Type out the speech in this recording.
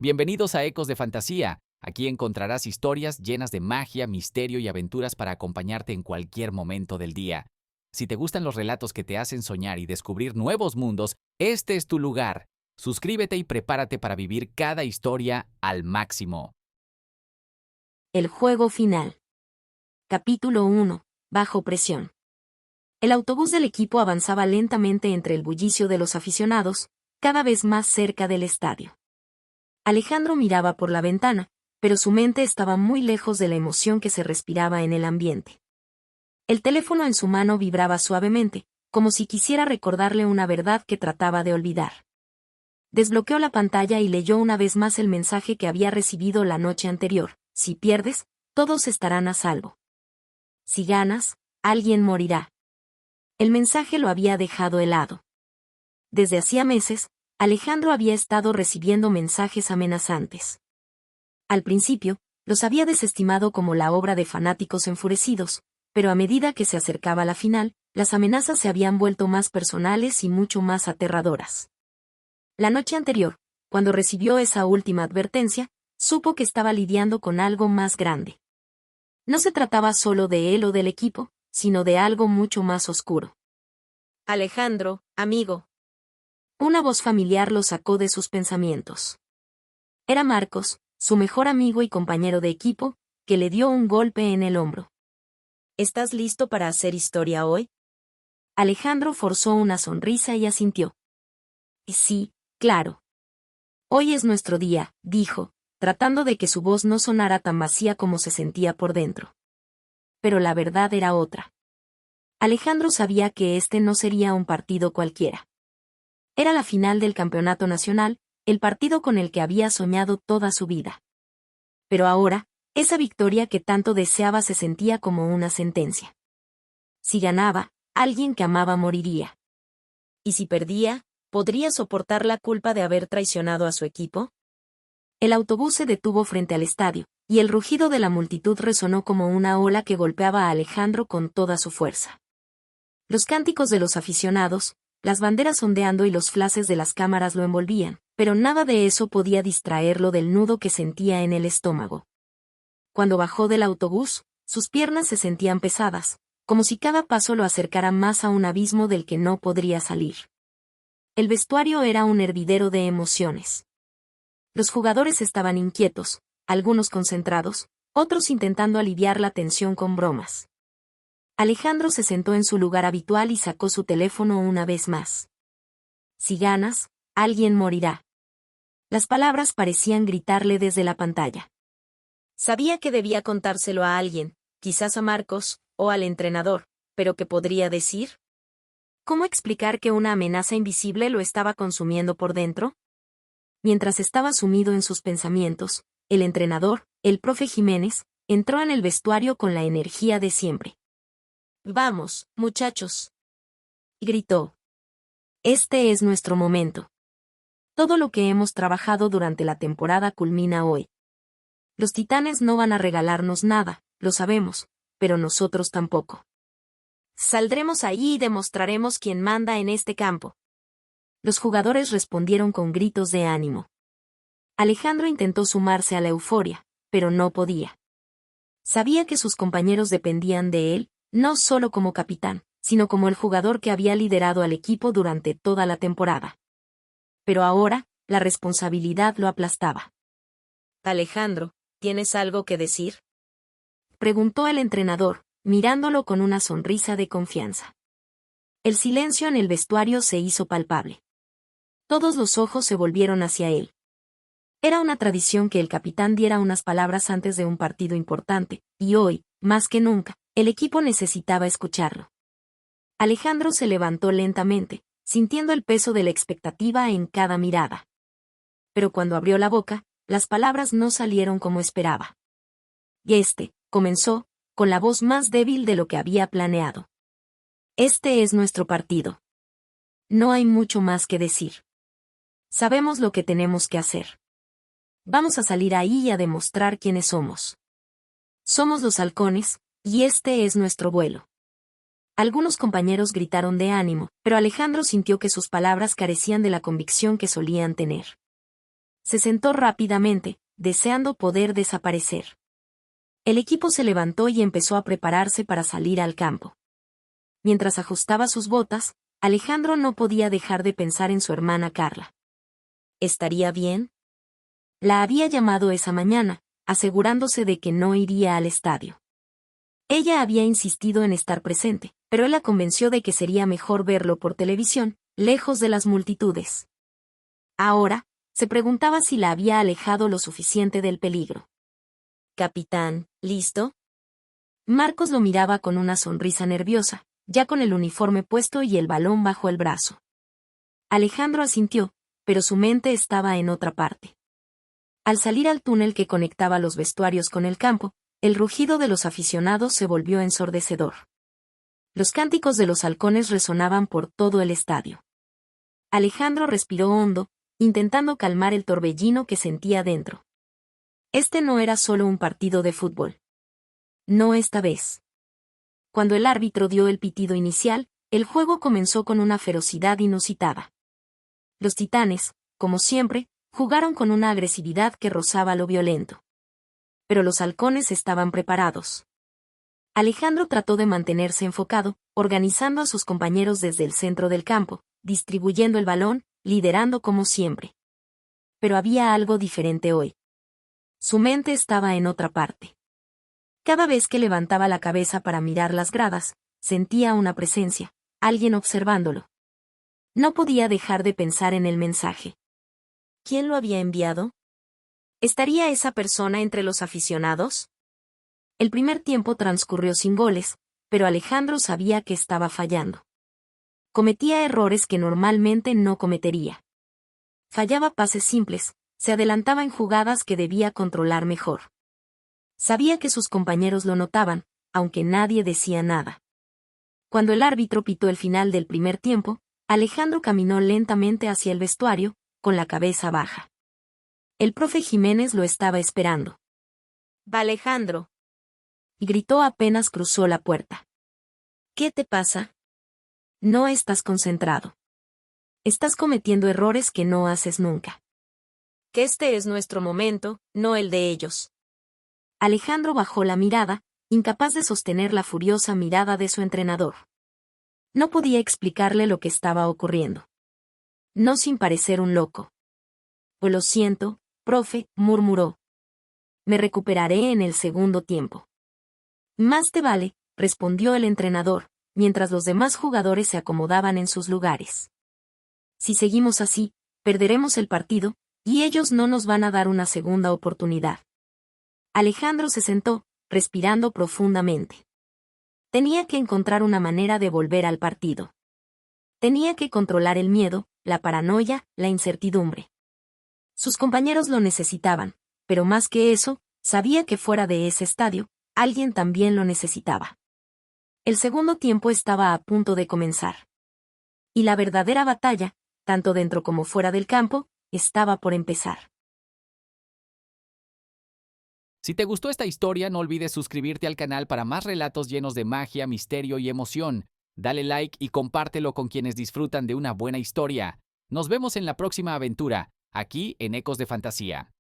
Bienvenidos a Ecos de Fantasía. Aquí encontrarás historias llenas de magia, misterio y aventuras para acompañarte en cualquier momento del día. Si te gustan los relatos que te hacen soñar y descubrir nuevos mundos, este es tu lugar. Suscríbete y prepárate para vivir cada historia al máximo. El juego final. Capítulo 1. Bajo presión. El autobús del equipo avanzaba lentamente entre el bullicio de los aficionados, cada vez más cerca del estadio. Alejandro miraba por la ventana, pero su mente estaba muy lejos de la emoción que se respiraba en el ambiente. El teléfono en su mano vibraba suavemente, como si quisiera recordarle una verdad que trataba de olvidar. Desbloqueó la pantalla y leyó una vez más el mensaje que había recibido la noche anterior: si pierdes, todos estarán a salvo. Si ganas, alguien morirá. El mensaje lo había dejado helado. Desde hacía meses, Alejandro había estado recibiendo mensajes amenazantes. Al principio, los había desestimado como la obra de fanáticos enfurecidos, pero a medida que se acercaba la final, las amenazas se habían vuelto más personales y mucho más aterradoras. La noche anterior, cuando recibió esa última advertencia, supo que estaba lidiando con algo más grande. No se trataba solo de él o del equipo, sino de algo mucho más oscuro. Alejandro, amigo. Una voz familiar lo sacó de sus pensamientos. Era Marcos, su mejor amigo y compañero de equipo, que le dio un golpe en el hombro. ¿Estás listo para hacer historia hoy? Alejandro forzó una sonrisa y asintió. Sí, claro. Hoy es nuestro día, dijo, tratando de que su voz no sonara tan vacía como se sentía por dentro. Pero la verdad era otra. Alejandro sabía que este no sería un partido cualquiera. Era la final del campeonato nacional, el partido con el que había soñado toda su vida. Pero ahora, esa victoria que tanto deseaba se sentía como una sentencia. Si ganaba, alguien que amaba moriría. ¿Y si perdía, podría soportar la culpa de haber traicionado a su equipo? El autobús se detuvo frente al estadio, y el rugido de la multitud resonó como una ola que golpeaba a Alejandro con toda su fuerza. Los cánticos de los aficionados, las banderas ondeando y los flashes de las cámaras lo envolvían, pero nada de eso podía distraerlo del nudo que sentía en el estómago. Cuando bajó del autobús, sus piernas se sentían pesadas, como si cada paso lo acercara más a un abismo del que no podría salir. El vestuario era un hervidero de emociones. Los jugadores estaban inquietos, algunos concentrados, otros intentando aliviar la tensión con bromas. Alejandro se sentó en su lugar habitual y sacó su teléfono una vez más. Si ganas, alguien morirá. Las palabras parecían gritarle desde la pantalla. Sabía que debía contárselo a alguien, quizás a Marcos, o al entrenador, pero ¿qué podría decir? ¿Cómo explicar que una amenaza invisible lo estaba consumiendo por dentro? Mientras estaba sumido en sus pensamientos, el entrenador, el profe Jiménez, entró en el vestuario con la energía de siempre. «Vamos, muchachos», gritó. «Este es nuestro momento. Todo lo que hemos trabajado durante la temporada culmina hoy. Los Titanes no van a regalarnos nada, lo sabemos, pero nosotros tampoco. Saldremos ahí y demostraremos quién manda en este campo». Los jugadores respondieron con gritos de ánimo. Alejandro intentó sumarse a la euforia, pero no podía. Sabía que sus compañeros dependían de él, no solo como capitán, sino como el jugador que había liderado al equipo durante toda la temporada. Pero ahora, la responsabilidad lo aplastaba. «Alejandro, ¿tienes algo que decir?», preguntó el entrenador, mirándolo con una sonrisa de confianza. El silencio en el vestuario se hizo palpable. Todos los ojos se volvieron hacia él. Era una tradición que el capitán diera unas palabras antes de un partido importante, y hoy, más que nunca, el equipo necesitaba escucharlo. Alejandro se levantó lentamente, sintiendo el peso de la expectativa en cada mirada. Pero cuando abrió la boca, las palabras no salieron como esperaba. Y comenzó, con la voz más débil de lo que había planeado. «Este es nuestro partido. No hay mucho más que decir. Sabemos lo que tenemos que hacer. Vamos a salir ahí y a demostrar quiénes somos. Somos los halcones, y este es nuestro vuelo». Algunos compañeros gritaron de ánimo, pero Alejandro sintió que sus palabras carecían de la convicción que solían tener. Se sentó rápidamente, deseando poder desaparecer. El equipo se levantó y empezó a prepararse para salir al campo. Mientras ajustaba sus botas, Alejandro no podía dejar de pensar en su hermana Carla. ¿Estaría bien? La había llamado esa mañana, asegurándose de que no iría al estadio. Ella había insistido en estar presente, pero él la convenció de que sería mejor verlo por televisión, lejos de las multitudes. Ahora, se preguntaba si la había alejado lo suficiente del peligro. Capitán, ¿listo? Marcos lo miraba con una sonrisa nerviosa, ya con el uniforme puesto y el balón bajo el brazo. Alejandro asintió, pero su mente estaba en otra parte. Al salir al túnel que conectaba los vestuarios con el campo, el rugido de los aficionados se volvió ensordecedor. Los cánticos de los halcones resonaban por todo el estadio. Alejandro respiró hondo, intentando calmar el torbellino que sentía dentro. Este no era solo un partido de fútbol. No esta vez. Cuando el árbitro dio el pitido inicial, el juego comenzó con una ferocidad inusitada. Los titanes, como siempre, jugaron con una agresividad que rozaba lo violento. Pero los halcones estaban preparados. Alejandro trató de mantenerse enfocado, organizando a sus compañeros desde el centro del campo, distribuyendo el balón, liderando como siempre. Pero había algo diferente hoy. Su mente estaba en otra parte. Cada vez que levantaba la cabeza para mirar las gradas, sentía una presencia, alguien observándolo. No podía dejar de pensar en el mensaje. ¿Quién lo había enviado? ¿Estaría esa persona entre los aficionados? El primer tiempo transcurrió sin goles, pero Alejandro sabía que estaba fallando. Cometía errores que normalmente no cometería. Fallaba pases simples, se adelantaba en jugadas que debía controlar mejor. Sabía que sus compañeros lo notaban, aunque nadie decía nada. Cuando el árbitro pitó el final del primer tiempo, Alejandro caminó lentamente hacia el vestuario, con la cabeza baja. El profe Jiménez lo estaba esperando. «Va Alejandro», gritó apenas cruzó la puerta. «¿Qué te pasa? No estás concentrado. Estás cometiendo errores que no haces nunca. Que este es nuestro momento, no el de ellos». Alejandro bajó la mirada, incapaz de sostener la furiosa mirada de su entrenador. No podía explicarle lo que estaba ocurriendo. No sin parecer un loco. «Pues lo siento, profe», murmuró. «Me recuperaré en el segundo tiempo». «Más te vale», respondió el entrenador, mientras los demás jugadores se acomodaban en sus lugares. «Si seguimos así, perderemos el partido, y ellos no nos van a dar una segunda oportunidad». Alejandro se sentó, respirando profundamente. Tenía que encontrar una manera de volver al partido. Tenía que controlar el miedo, la paranoia, la incertidumbre. Sus compañeros lo necesitaban, pero más que eso, sabía que fuera de ese estadio, alguien también lo necesitaba. El segundo tiempo estaba a punto de comenzar. Y la verdadera batalla, tanto dentro como fuera del campo, estaba por empezar. Si te gustó esta historia, no olvides suscribirte al canal para más relatos llenos de magia, misterio y emoción. Dale like y compártelo con quienes disfrutan de una buena historia. Nos vemos en la próxima aventura, aquí en Ecos de Fantasía.